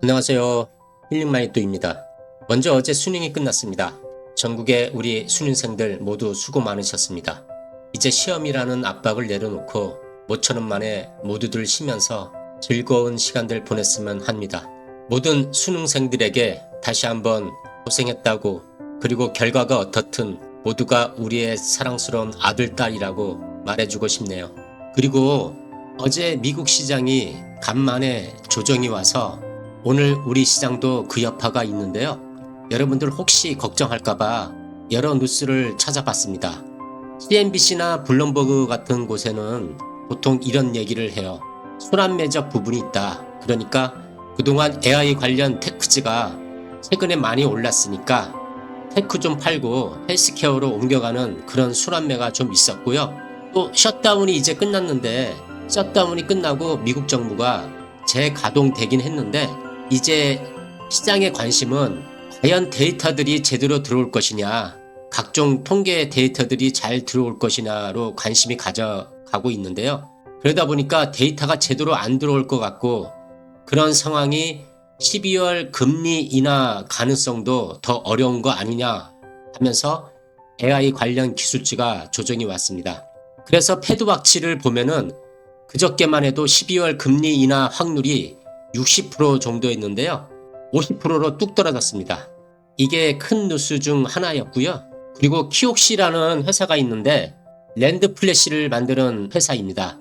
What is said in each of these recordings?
안녕하세요. 힐링마이또입니다. 먼저 어제 수능이 끝났습니다. 전국의 우리 수능생들 모두 수고 많으셨습니다. 이제 시험이라는 압박을 내려놓고 모처럼 만에 모두들 쉬면서 즐거운 시간들 보냈으면 합니다. 모든 수능생들에게 다시 한번 고생했다고, 그리고 결과가 어떻든 모두가 우리의 사랑스러운 아들, 딸이라고 말해주고 싶네요. 그리고 어제 미국 시장이 간만에 조정이 와서 오늘 우리 시장도 그 여파가 있는데요. 여러분들 혹시 걱정할까봐 여러 뉴스를 찾아봤습니다. CNBC나 블룸버그 같은 곳에는 보통 이런 얘기를 해요. 순환매적 부분이 있다. 그러니까 그동안 AI 관련 테크즈가 최근에 많이 올랐으니까 테크 좀 팔고 헬스케어로 옮겨가는 그런 순환매가 좀 있었고요. 또 셧다운이 이제 끝났는데, 셧다운이 끝나고 미국 정부가 재가동되긴 했는데 이제 시장의 관심은 과연 데이터들이 제대로 들어올 것이냐, 각종 통계 데이터들이 잘 들어올 것이냐로 관심이 가져가고 있는데요. 그러다 보니까 데이터가 제대로 안 들어올 것 같고, 그런 상황이 12월 금리 인하 가능성도 더 어려운 거 아니냐 하면서 AI 관련 기술주가 조정이 왔습니다. 그래서 패드와치를 보면은 그저께만 해도 12월 금리 인하 확률이 60% 정도였는데요. 50%로 뚝 떨어졌습니다. 이게 큰 뉴스 중 하나였고요. 그리고 키옥시라는 회사가 있는데 랜드 플래시를 만드는 회사입니다.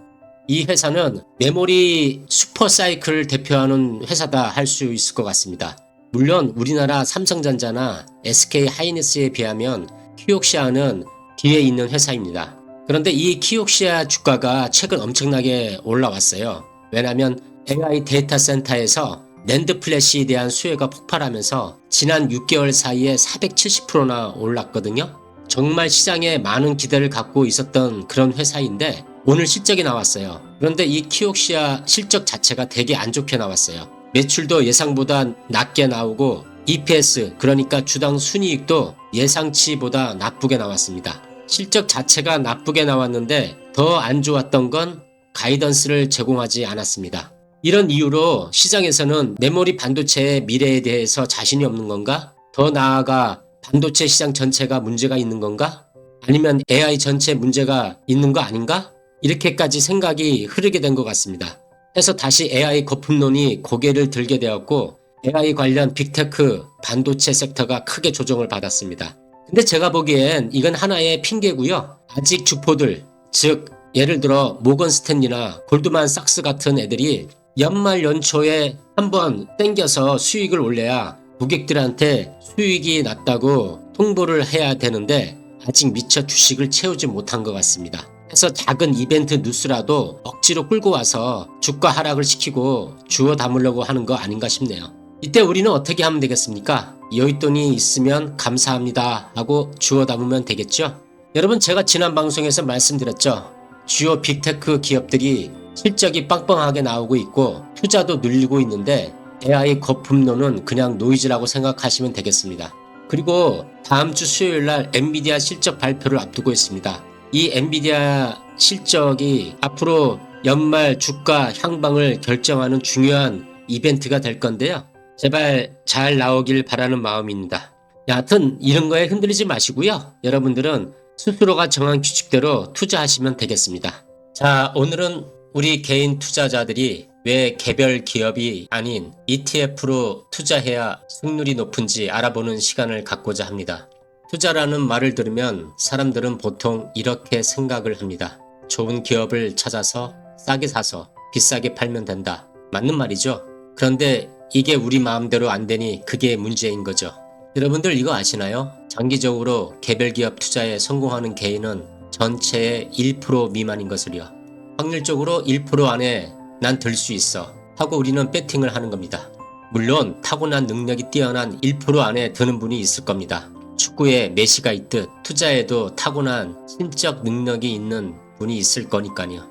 이 회사는 메모리 슈퍼사이클을 대표하는 회사다 할 수 있을 것 같습니다. 물론 우리나라 삼성전자나 SK 하이닉스에 비하면 키옥시아는 뒤에 있는 회사입니다. 그런데 이 키옥시아 주가가 최근 엄청나게 올라왔어요. 왜냐하면 AI 데이터 센터에서 낸드 플래시에 대한 수요가 폭발하면서 지난 6개월 사이에 470%나 올랐거든요. 정말 시장에 많은 기대를 갖고 있었던 그런 회사인데 오늘 실적이 나왔어요. 그런데 이 키옥시아 실적 자체가 되게 안 좋게 나왔어요. 매출도 예상보다 낮게 나오고 EPS, 그러니까 주당 순이익도 예상치보다 나쁘게 나왔습니다. 실적 자체가 나쁘게 나왔는데 더 안 좋았던 건 가이던스를 제공하지 않았습니다. 이런 이유로 시장에서는 메모리 반도체의 미래에 대해서 자신이 없는 건가? 더 나아가 반도체 시장 전체가 문제가 있는 건가? 아니면 AI 전체 문제가 있는 거 아닌가? 이렇게까지 생각이 흐르게 된 것 같습니다. 해서 다시 AI 거품론이 고개를 들게 되었고 AI 관련 빅테크 반도체 섹터가 크게 조정을 받았습니다. 근데 제가 보기엔 이건 하나의 핑계고요. 아직 주포들, 즉 예를 들어 모건 스탠리나 골드만삭스 같은 애들이 연말 연초에 한번 땡겨서 수익을 올려야 고객들한테 수익이 났다고 통보를 해야 되는데 아직 미처 주식을 채우지 못한 것 같습니다. 그래서 작은 이벤트 뉴스라도 억지로 끌고 와서 주가 하락을 시키고 주워 담으려고 하는 거 아닌가 싶네요. 이때 우리는 어떻게 하면 되겠습니까? 여윳돈이 있으면 감사합니다 하고 주워 담으면 되겠죠? 여러분, 제가 지난 방송에서 말씀드렸죠. 주요 빅테크 기업들이 실적이 빵빵하게 나오고 있고 투자도 늘리고 있는데 AI 거품론은 그냥 노이즈라고 생각하시면 되겠습니다. 그리고 다음 주 수요일 날 엔비디아 실적 발표를 앞두고 있습니다. 이 엔비디아 실적이 앞으로 연말 주가 향방을 결정하는 중요한 이벤트가 될 건데요. 제발 잘 나오길 바라는 마음입니다. 여하튼 이런 거에 흔들리지 마시고요. 여러분들은 스스로가 정한 규칙대로 투자하시면 되겠습니다. 자, 오늘은 우리 개인 투자자들이 왜 개별 기업이 아닌 ETF로 투자해야 승률이 높은지 알아보는 시간을 갖고자 합니다. 투자라는 말을 들으면 사람들은 보통 이렇게 생각을 합니다. 좋은 기업을 찾아서 싸게 사서 비싸게 팔면 된다. 맞는 말이죠. 그런데 이게 우리 마음대로 안 되니 그게 문제인 거죠. 여러분들 이거 아시나요? 장기적으로 개별 기업 투자에 성공하는 개인은 전체의 1% 미만인 것을요. 확률적으로 1% 안에 난 들 수 있어 하고 우리는 배팅을 하는 겁니다. 물론 타고난 능력이 뛰어난 1% 안에 드는 분이 있을 겁니다. 축구에 메시가 있듯 투자에도 타고난 신적 능력이 있는 분이 있을 거니까요.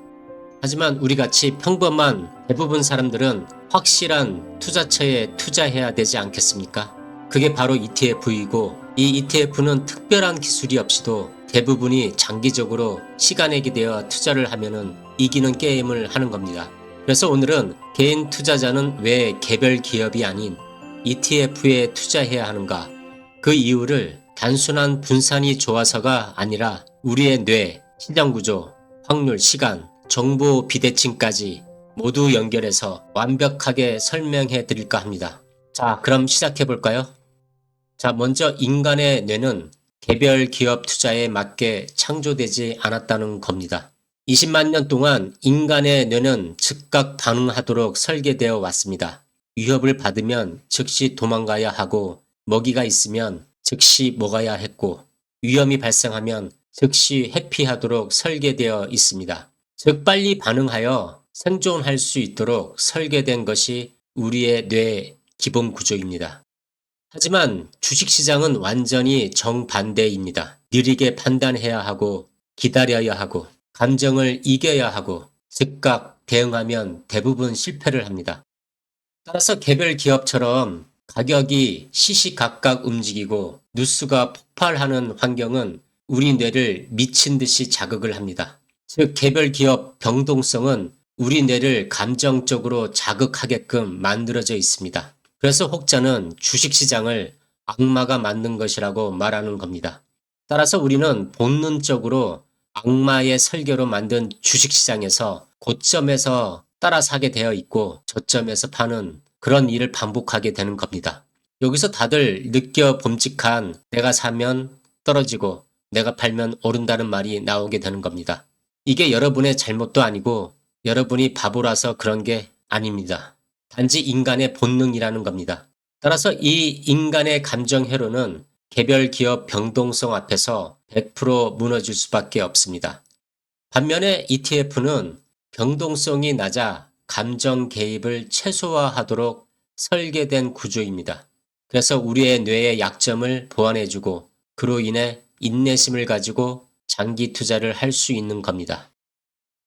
하지만 우리같이 평범한 대부분 사람들은 확실한 투자처에 투자해야 되지 않겠습니까? 그게 바로 ETF이고, 이 ETF는 특별한 기술이 없이도 대부분이 장기적으로 시간에 기대어 투자를 하면은 이기는 게임을 하는 겁니다. 그래서 오늘은 개인 투자자는 왜 개별 기업이 아닌 ETF에 투자해야 하는가, 그 이유를 단순한 분산이 좋아서가 아니라 우리의 뇌, 시장 구조, 확률, 시간, 정보 비대칭까지 모두 연결해서 완벽하게 설명해 드릴까 합니다. 자, 그럼 시작해 볼까요? 자, 먼저 인간의 뇌는 개별 기업 투자에 맞게 창조되지 않았다는 겁니다. 20만 년 동안 인간의 뇌는 즉각 반응하도록 설계되어 왔습니다. 위협을 받으면 즉시 도망가야 하고, 먹이가 있으면 즉시 먹어야 했고, 위험이 발생하면 즉시 회피하도록 설계되어 있습니다. 즉 빨리 반응하여 생존할 수 있도록 설계된 것이 우리의 뇌의 기본 구조입니다. 하지만 주식시장은 완전히 정반대입니다. 느리게 판단해야 하고, 기다려야 하고, 감정을 이겨야 하고, 즉각 대응하면 대부분 실패를 합니다. 따라서 개별 기업처럼 가격이 시시각각 움직이고 뉴스가 폭발하는 환경은 우리 뇌를 미친 듯이 자극을 합니다. 즉 개별 기업 병동성은 우리 뇌를 감정적으로 자극하게끔 만들어져 있습니다. 그래서 혹자는 주식시장을 악마가 만든 것이라고 말하는 겁니다. 따라서 우리는 본능적으로 악마의 설계로 만든 주식시장에서 고점에서 따라 사게 되어 있고 저점에서 파는 그런 일을 반복하게 되는 겁니다. 여기서 다들 느껴 봄직한 내가 사면 떨어지고 내가 팔면 오른다는 말이 나오게 되는 겁니다. 이게 여러분의 잘못도 아니고 여러분이 바보라서 그런 게 아닙니다. 단지 인간의 본능이라는 겁니다. 따라서 이 인간의 감정 회로는 개별 기업 병동성 앞에서 100% 무너질 수밖에 없습니다. 반면에 ETF는 병동성이 낮아 감정 개입을 최소화하도록 설계된 구조입니다. 그래서 우리의 뇌의 약점을 보완해주고 그로 인해 인내심을 가지고 장기 투자를 할 수 있는 겁니다.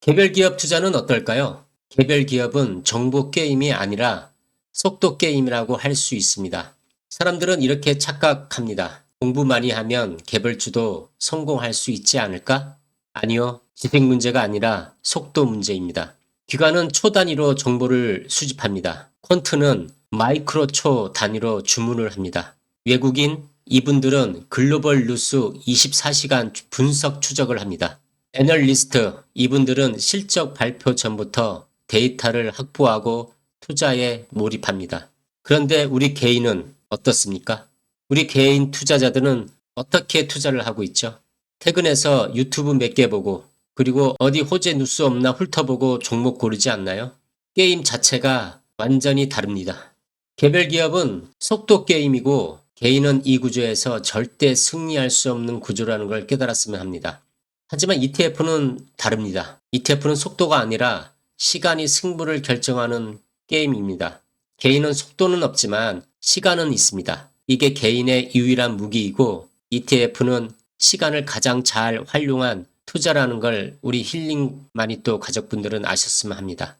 개별 기업 투자는 어떨까요? 개별 기업은 정보 게임이 아니라 속도 게임이라고 할 수 있습니다. 사람들은 이렇게 착각합니다. 공부 많이 하면 개별주도 성공할 수 있지 않을까? 아니요. 지식 문제가 아니라 속도 문제입니다. 기관은 초 단위로 정보를 수집합니다. 퀀트는 마이크로 초 단위로 주문을 합니다. 외국인 이분들은 글로벌 뉴스 24시간 분석 추적을 합니다. 애널리스트 이분들은 실적 발표 전부터 데이터를 확보하고 투자에 몰입합니다. 그런데 우리 개인은 어떻습니까? 우리 개인 투자자들은 어떻게 투자를 하고 있죠? 퇴근해서 유튜브 몇 개 보고 그리고 어디 호재 뉴스 없나 훑어보고 종목 고르지 않나요? 게임 자체가 완전히 다릅니다. 개별 기업은 속도 게임이고 개인은 이 구조에서 절대 승리할 수 없는 구조라는 걸 깨달았으면 합니다. 하지만 ETF는 다릅니다. ETF는 속도가 아니라 시간이 승부를 결정하는 게임입니다. 개인은 속도는 없지만 시간은 있습니다. 이게 개인의 유일한 무기이고 ETF는 시간을 가장 잘 활용한 투자라는 걸 우리 힐링 마니또 가족분들은 아셨으면 합니다.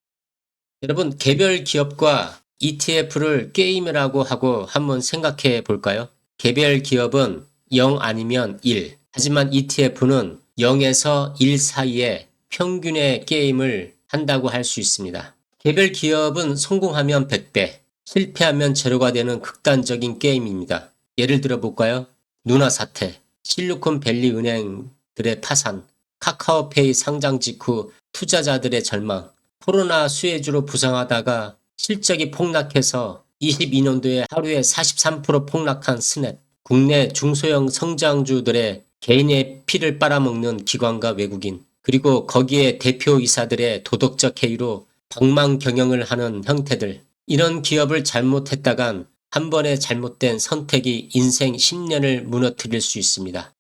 여러분 개별 기업과 ETF를 게임이라고 하고 한번 생각해 볼까요? 개별 기업은 0 아니면 1. 하지만 ETF는 0에서 1 사이에 평균의 게임을 한다고 할 수 있습니다. 개별 기업은 성공하면 100배, 실패하면 제로가 되는 극단적인 게임입니다. 예를 들어 볼까요? 누나 사태, 실리콘밸리 은행들의 파산, 카카오페이 상장 직후 투자자들의 절망, 코로나 수혜주로 부상하다가 실적이 폭락해서 22년도에 하루에 43% 폭락한 스냅, 국내 중소형 성장주들의 개인의 피를 빨아먹는 기관과 외국인, 그리고 거기에 대표이사들의 도덕적 해이로 방망 경영을 하는 형태들, 이런 기업을 잘못했다간 한 번의 잘못된 선택이 인생 10년을 무너뜨릴 수 있습니다.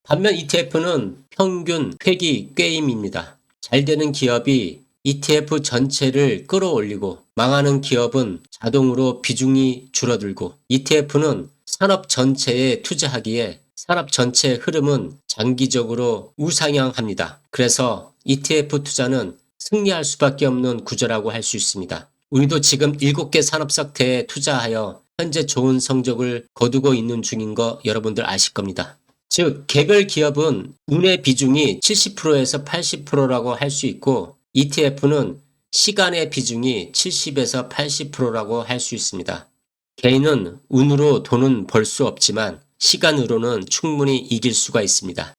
반면 ETF는 평균 회귀 게임입니다. 잘 되는 기업이 ETF 전체를 끌어올리고 망하는 기업은 자동으로 비중이 줄어들고 ETF는 산업 전체에 투자하기에 산업 전체의 흐름은 장기적으로 우상향합니다. 그래서 ETF 투자는 승리할 수밖에 없는 구조라고 할 수 있습니다. 우리도 지금 7개 산업 섹터에 투자하여 현재 좋은 성적을 거두고 있는 중인 거 여러분들 아실 겁니다. 즉 개별 기업은 운의 비중이 70%에서 80%라고 할 수 있고 ETF는 시간의 비중이 70에서 80%라고 할 수 있습니다. 개인은 운으로 돈은 벌 수 없지만 시간으로는 충분히 이길 수가 있습니다.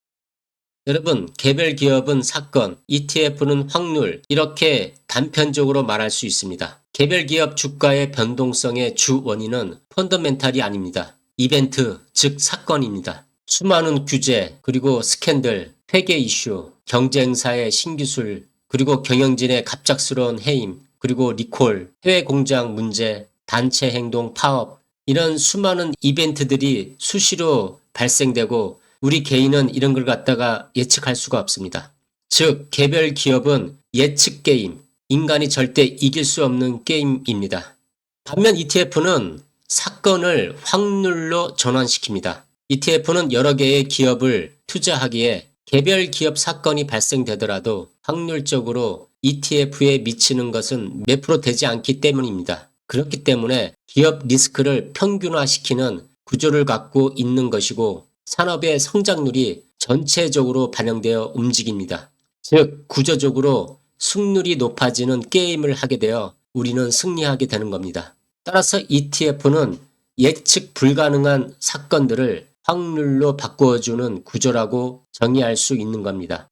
여러분, 개별 기업은 사건, ETF는 확률, 이렇게 단편적으로 말할 수 있습니다. 개별 기업 주가의 변동성의 주 원인은 펀더멘탈이 아닙니다. 이벤트, 즉 사건입니다. 수많은 규제, 그리고 스캔들, 회계 이슈, 경쟁사의 신기술, 그리고 경영진의 갑작스러운 해임, 그리고 리콜, 해외 공장 문제, 단체 행동 파업, 이런 수많은 이벤트들이 수시로 발생되고 우리 개인은 이런 걸 갖다가 예측할 수가 없습니다. 즉, 개별 기업은 예측 게임, 인간이 절대 이길 수 없는 게임입니다. 반면 ETF는 사건을 확률로 전환시킵니다. ETF는 여러 개의 기업을 투자하기에 개별 기업 사건이 발생되더라도 확률적으로 ETF에 미치는 것은 몇 프로 되지 않기 때문입니다. 그렇기 때문에 기업 리스크를 평균화시키는 구조를 갖고 있는 것이고 산업의 성장률이 전체적으로 반영되어 움직입니다. 즉 구조적으로 승률이 높아지는 게임을 하게 되어 우리는 승리하게 되는 겁니다. 따라서 ETF는 예측 불가능한 사건들을 확률로 바꾸어주는 구조라고 정의할 수 있는 겁니다.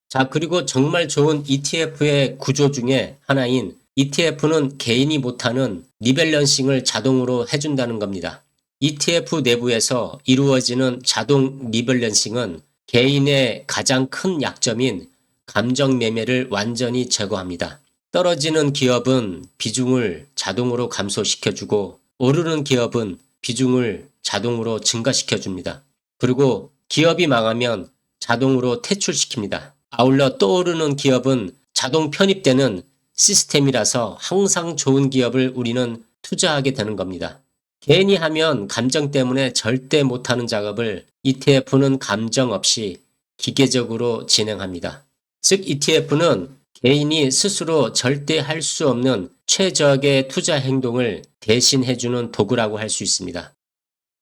자, 그리고 정말 좋은 ETF의 구조 중에 하나인 ETF는 개인이 못하는 리밸런싱을 자동으로 해준다는 겁니다. ETF 내부에서 이루어지는 자동 리밸런싱은 개인의 가장 큰 약점인 감정 매매를 완전히 제거합니다. 떨어지는 기업은 비중을 자동으로 감소시켜주고 오르는 기업은 비중을 자동으로 증가시켜줍니다. 그리고 기업이 망하면 자동으로 퇴출시킵니다. 아울러 떠오르는 기업은 자동 편입되는 시스템이라서 항상 좋은 기업을 우리는 투자하게 되는 겁니다. 개인이 하면 감정 때문에 절대 못하는 작업을 ETF는 감정 없이 기계적으로 진행합니다. 즉 ETF는 개인이 스스로 절대 할 수 없는 최적의 투자 행동을 대신해주는 도구라고 할 수 있습니다.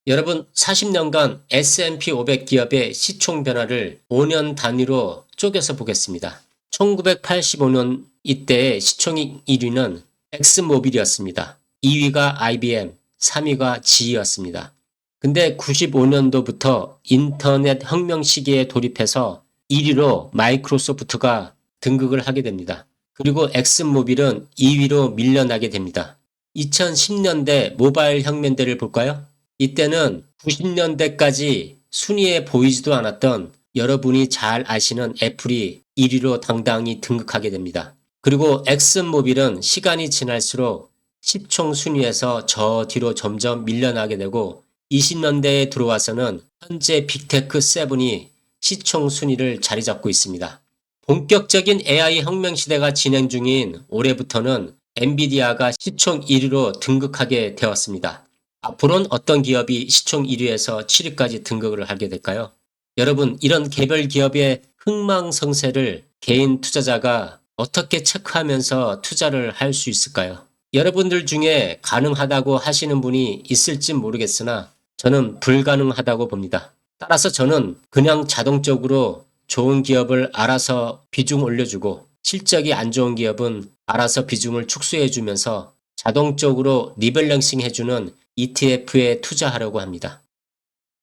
여러분, 40년간 S&P 500 기업의 시총 변화를 5년 단위로 쪼개서 보겠습니다. 1985년 이때의 시총 1위는 엑스모빌이었습니다. 2위가 IBM, 3위가 GE였습니다. 근데 95년도부터 인터넷 혁명 시기에 돌입해서 1위로 마이크로소프트가 등극을 하게 됩니다. 그리고 엑슨모빌은 2위로 밀려나게 됩니다. 2010년대 모바일 혁명대를 볼까요? 이때는 90년대까지 순위에 보이지도 않았던 여러분이 잘 아시는 애플이 1위로 당당히 등극하게 됩니다. 그리고 엑슨모빌은 시간이 지날수록 시총 순위에서 저 뒤로 점점 밀려나게 되고 20년대에 들어와서는 현재 빅테크 7이 시총 순위를 자리 잡고 있습니다. 본격적인 AI 혁명 시대가 진행 중인 올해부터는 엔비디아가 시총 1위로 등극하게 되었습니다. 앞으로는 어떤 기업이 시총 1위에서 7위까지 등극을 하게 될까요? 여러분, 이런 개별 기업의 흥망성쇠를 개인 투자자가 어떻게 체크하면서 투자를 할 수 있을까요? 여러분들 중에 가능하다고 하시는 분이 있을지 모르겠으나 저는 불가능하다고 봅니다. 따라서 저는 그냥 자동적으로 좋은 기업을 알아서 비중 올려주고 실적이 안 좋은 기업은 알아서 비중을 축소해주면서 자동적으로 리밸런싱 해주는 ETF에 투자하려고 합니다.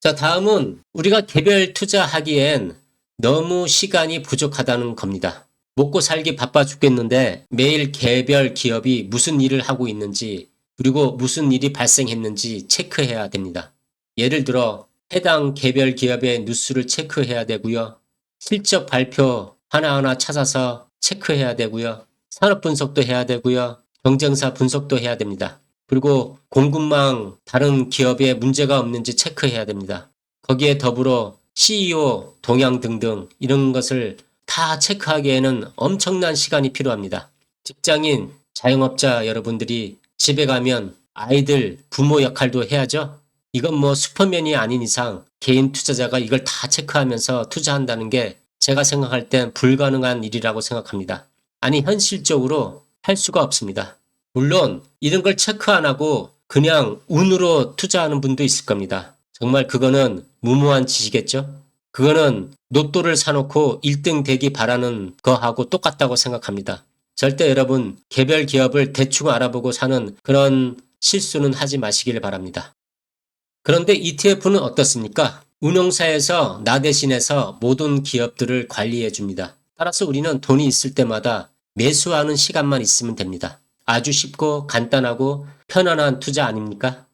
자, 다음은 우리가 개별 투자하기엔 너무 시간이 부족하다는 겁니다. 먹고 살기 바빠 죽겠는데 매일 개별 기업이 무슨 일을 하고 있는지 그리고 무슨 일이 발생했는지 체크해야 됩니다. 예를 들어 해당 개별 기업의 뉴스를 체크해야 되고요. 실적 발표 하나하나 찾아서 체크해야 되고요. 산업 분석도 해야 되고요. 경쟁사 분석도 해야 됩니다. 그리고 공급망 다른 기업에 문제가 없는지 체크해야 됩니다. 거기에 더불어 CEO 동향 등등 이런 것을 다 체크하기에는 엄청난 시간이 필요합니다. 직장인, 자영업자 여러분들이 집에 가면 아이들 부모 역할도 해야죠. 이건 뭐 슈퍼맨이 아닌 이상 개인 투자자가 이걸 다 체크하면서 투자한다는 게 제가 생각할 땐 불가능한 일이라고 생각합니다. 아니 현실적으로 할 수가 없습니다. 물론 이런 걸 체크 안 하고 그냥 운으로 투자하는 분도 있을 겁니다. 정말 그거는 무모한 짓이겠죠? 그거는 로또를 사놓고 1등 되기 바라는 거하고 똑같다고 생각합니다. 절대 여러분 개별 기업을 대충 알아보고 사는 그런 실수는 하지 마시길 바랍니다. 그런데 ETF는 어떻습니까? 운용사에서 나 대신해서 모든 기업들을 관리해 줍니다. 따라서 우리는 돈이 있을 때마다 매수하는 시간만 있으면 됩니다. 아주 쉽고 간단하고 편안한 투자 아닙니까?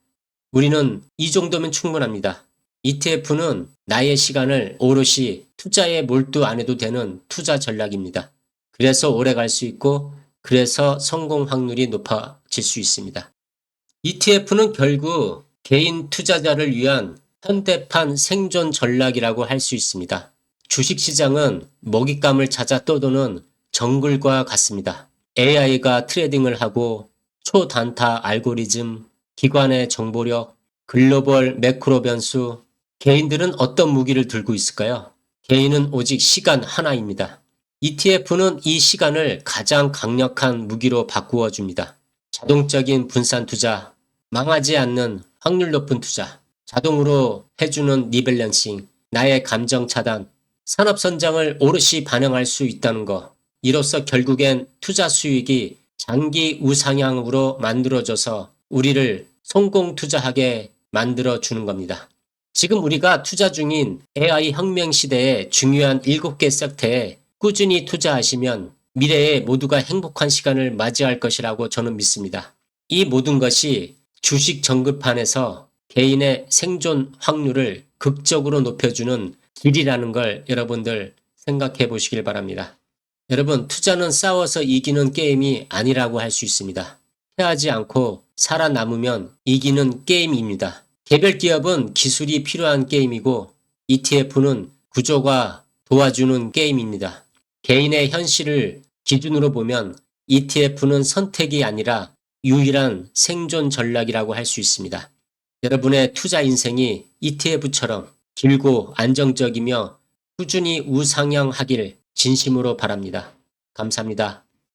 우리는 이 정도면 충분합니다. ETF는 나의 시간을 오롯이 투자에 몰두 안 해도 되는 투자 전략입니다. 그래서 오래 갈 수 있고 그래서 성공 확률이 높아질 수 있습니다. ETF는 결국 개인 투자자를 위한 현대판 생존 전략이라고 할 수 있습니다. 주식시장은 먹잇감을 찾아 떠도는 정글과 같습니다. AI가 트레이딩을 하고 초단타 알고리즘, 기관의 정보력, 글로벌 매크로 변수, 개인들은 어떤 무기를 들고 있을까요? 개인은 오직 시간 하나입니다. ETF는 이 시간을 가장 강력한 무기로 바꾸어 줍니다. 자동적인 분산 투자, 망하지 않는 확률 높은 투자, 자동으로 해주는 리밸런싱, 나의 감정 차단, 산업 선장을 오롯이 반영할 수 있다는 것. 이로써 결국엔 투자 수익이 장기 우상향으로 만들어져서 우리를 성공 투자하게 만들어 주는 겁니다. 지금 우리가 투자 중인 AI 혁명 시대의 중요한 7개 섹터에 꾸준히 투자하시면 미래에 모두가 행복한 시간을 맞이할 것이라고 저는 믿습니다. 이 모든 것이 주식 정글판에서 개인의 생존 확률을 극적으로 높여주는 길이라는 걸 여러분들 생각해 보시길 바랍니다. 여러분, 투자는 싸워서 이기는 게임이 아니라고 할 수 있습니다. 패하지 않고 살아남으면 이기는 게임입니다. 개별 기업은 기술이 필요한 게임이고 ETF는 구조가 도와주는 게임입니다. 개인의 현실을 기준으로 보면 ETF는 선택이 아니라 유일한 생존 전략이라고 할 수 있습니다. 여러분의 투자 인생이 ETF처럼 길고 안정적이며 꾸준히 우상향하길 진심으로 바랍니다. 감사합니다.